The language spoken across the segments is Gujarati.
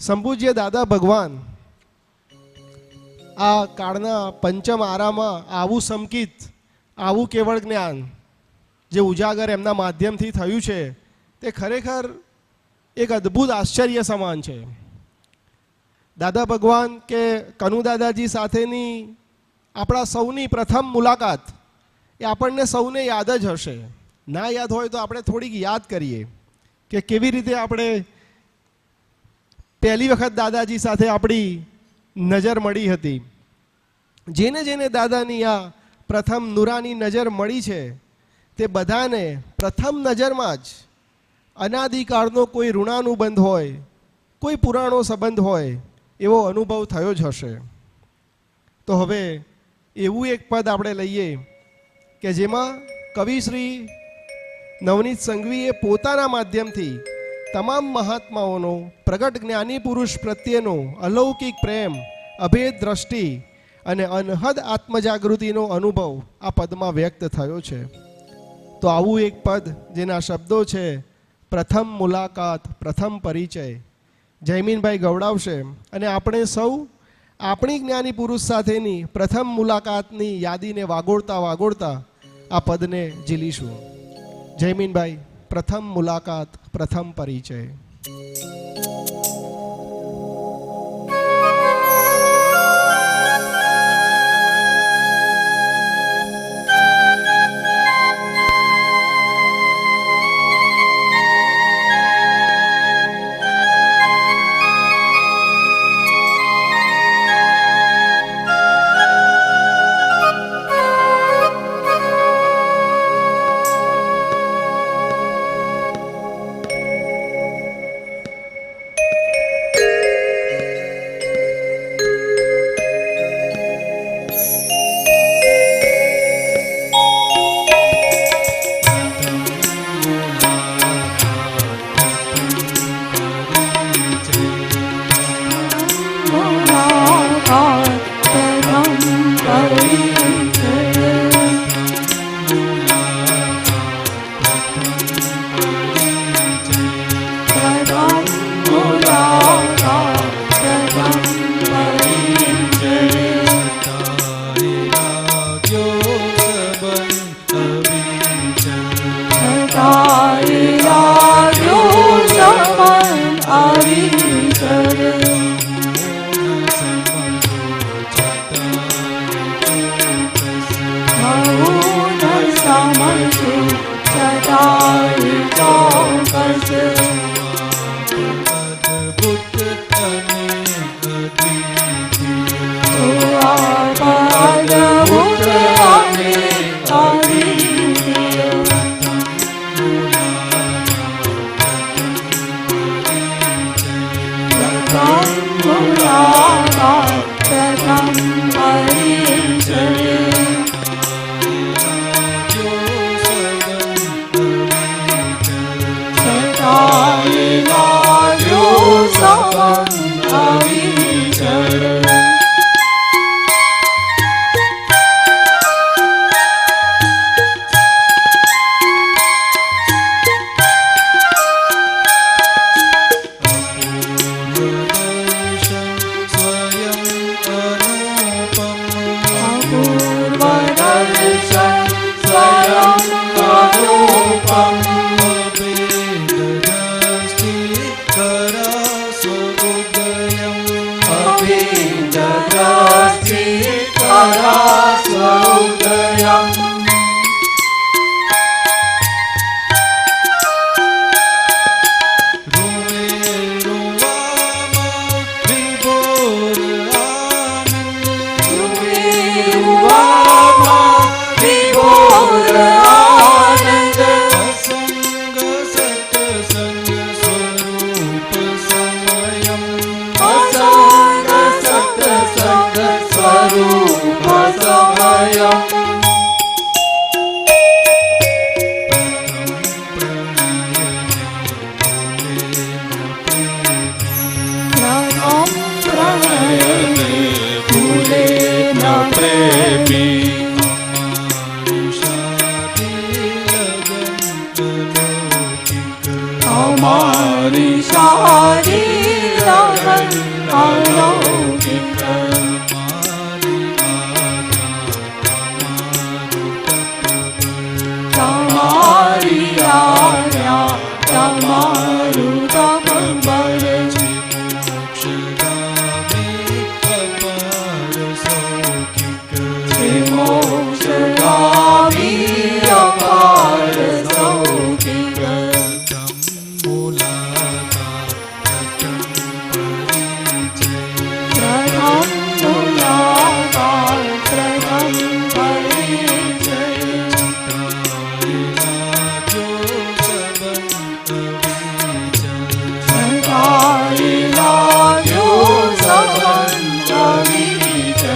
સંપૂજ્ય દાદા ભગવાન આ કાળના પંચમ આરામાં આવું સમકિત, આવું કેવળ જ્ઞાન જે ઉજાગર એમના માધ્યમથી થયું છે તે ખરેખર એક અદ્ભુત આશ્ચર્ય સમાન છે. દાદા ભગવાન કે કનુ દાદાજી સાથેની આપણા સૌની પ્રથમ મુલાકાત એ આપણને સૌને યાદ જ હશે. ના યાદ હોય તો આપણે થોડીક યાદ કરીએ કે કેવી રીતે આપણે પહેલી વખત દાદાજી સાથે આપણી નજર મળી હતી. જેને જેને દાદાની આ પ્રથમ નુરાની નજર મળી છે તે બધાને પ્રથમ નજરમાં જ અનાદિકાળનો કોઈ ઋણાનુબંધ હોય, કોઈ પુરાણો સંબંધ હોય એવો અનુભવ થયો જ હશે. તો હવે એવું એક પદ આપણે લઈએ કે જેમાં કવિ શ્રી નવનીત સંઘવીએ પોતાના માધ્યમથી તમામ મહાત્માઓનો પ્રગટ જ્ઞાની પુરુષ પ્રત્યેનો અલૌકિક પ્રેમ, અભેદ દ્રષ્ટિ અને અનહદ આત્મજાગૃતિનો અનુભવ આ પદમાં વ્યક્ત થયો છે. તો આવું એક પદ જેના શબ્દો છે પ્રથમ મુલાકાત, પ્રથમ પરિચય, જયમીનભાઈ ગવડાવશે અને આપણે સૌ આપણી જ્ઞાની પુરુષ સાથેની પ્રથમ મુલાકાતની યાદીને વાગોળતા વાગોળતા આ પદને ઝીલીશું. જયમીનભાઈ, પ્રથમ મુલાકાત, પ્રથમ પરિચય. हमारी शादी लगन લૌકિક તમારી આજ્ઞા તમારું તપ બળ મોક્ષગામી અપાર લૌકિક પ્રથમ મુલાકાત પ્રથમ પરિચય સદાય લાગ્યો સંબંધ વિચય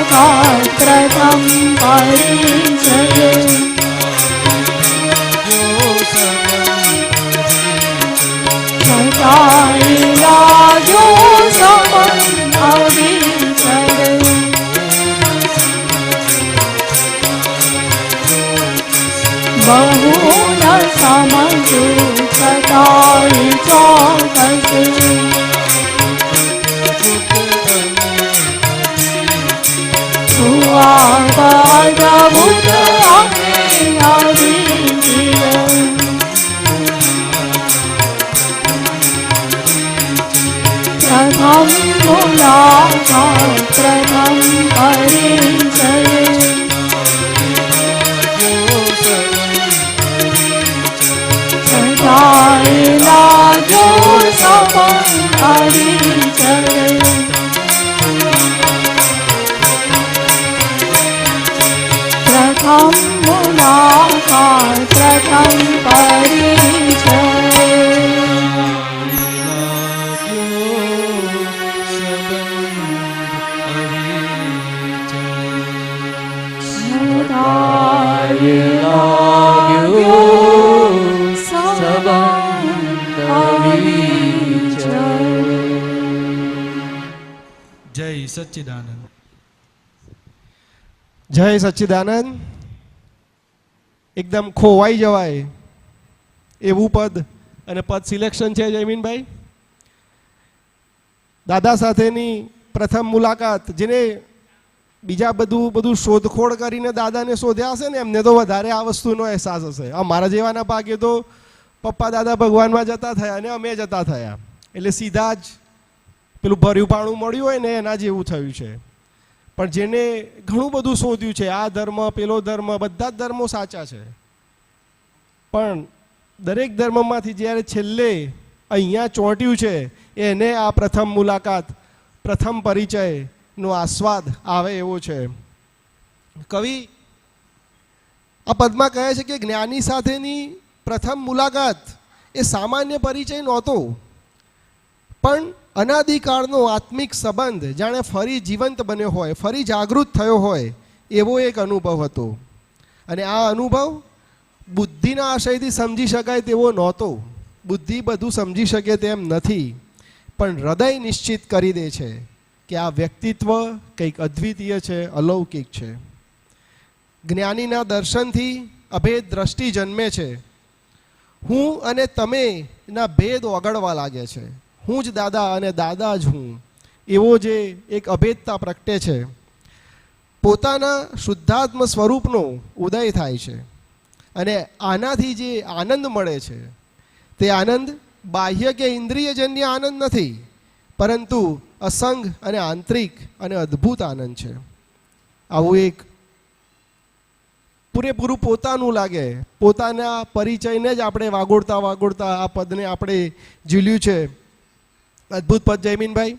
મુલાકાત પ્રથમ પરિચય છતાંય લાગ્યો સંબંધ અવિચર બહુ ન સમજું છતાંય ચોક્કસ અદ્ભુત પ્રથમ મુલાકાત પ્રથમ પરિચય છતાંય લાગ્યો સંબંધ અવિચર પ્રથમ મુલાકાત પ્રથમ પરિચય જય સચ્ચિદાનંદ. જય સચ્ચિદાનંદ. એકદમ ખોવાઈ જવાય એવું પદ અને પદ સિલેક્શન છે જયમીનભાઈ. દાદા સાથેની પ્રથમ મુલાકાત, જેને બીજા બધું શોધખોળ કરીને દાદાને શોધ્યા હશે ને એમને તો વધારે આ વસ્તુનો અહેસાસ હશે. અમારા જેવાના ભાગે તો પપ્પા દાદા ભગવાનમાં જતા થયા અને અમે જતા થયા, એટલે સીધા જ પેલું ભર્યું પાણું મળ્યું હોય ને એના જેવું થયું છે. પણ જેને ઘણું બધું શોધ્યું છે, આ ધર્મ પેલો ધર્મ, બધા જ ધર્મો સાચા છે, પણ દરેક ધર્મમાંથી જ્યારે છેલ્લે અહીંયા ચોંટ્યું છે એને આ પ્રથમ મુલાકાત પ્રથમ પરિચયનો આસ્વાદ આવે એવો છે. કવિ આ પદમાં કહે છે કે જ્ઞાની સાથેની પ્રથમ મુલાકાત એ સામાન્ય પરિચય નહોતો, પણ અનાદિકાળનો આત્મિક સંબંધ જાણે ફરી જીવંત બન્યો હોય, ફરી જાગૃત થયો હોય એવો એક અનુભવ હતો. અને આ અનુભવ બુદ્ધિના આશયથી સમજી શકાય તેવો નહોતો. બુદ્ધિ બધું સમજી શકે તેમ નથી, પણ હૃદય નિશ્ચિત કરી દે છે કે આ વ્યક્તિત્વ કંઈક અદ્વિતીય છે, અલૌકિક છે. જ્ઞાનીના દર્શનથી અભેદ દ્રષ્ટિ જન્મે છે. હું અને તમે ના ભેદ ઓગળવા લાગે છે. હું જ દાદા અને દાદા જ હું, એવો જે એક અભેદતા પ્રગટે છે. પોતાના શુદ્ધાત્મ સ્વરૂપનો ઉદય થાય છે અને આનાથી જે આનંદ મળે છે તે આનંદ બાહ્ય કે ઇન્દ્રિયજન્ય આનંદ નથી, પરંતુ અસંગ અને આંતરિક અને અદ્ભુત આનંદ છે. આવું એક પૂરેપૂરું પોતાનું લાગે, પોતાના પરિચયને જ આપણે વાગોળતા આ પદને આપણે ઝીલ્યું છે. અદ્ભુત પદ જયમીનભાઈ.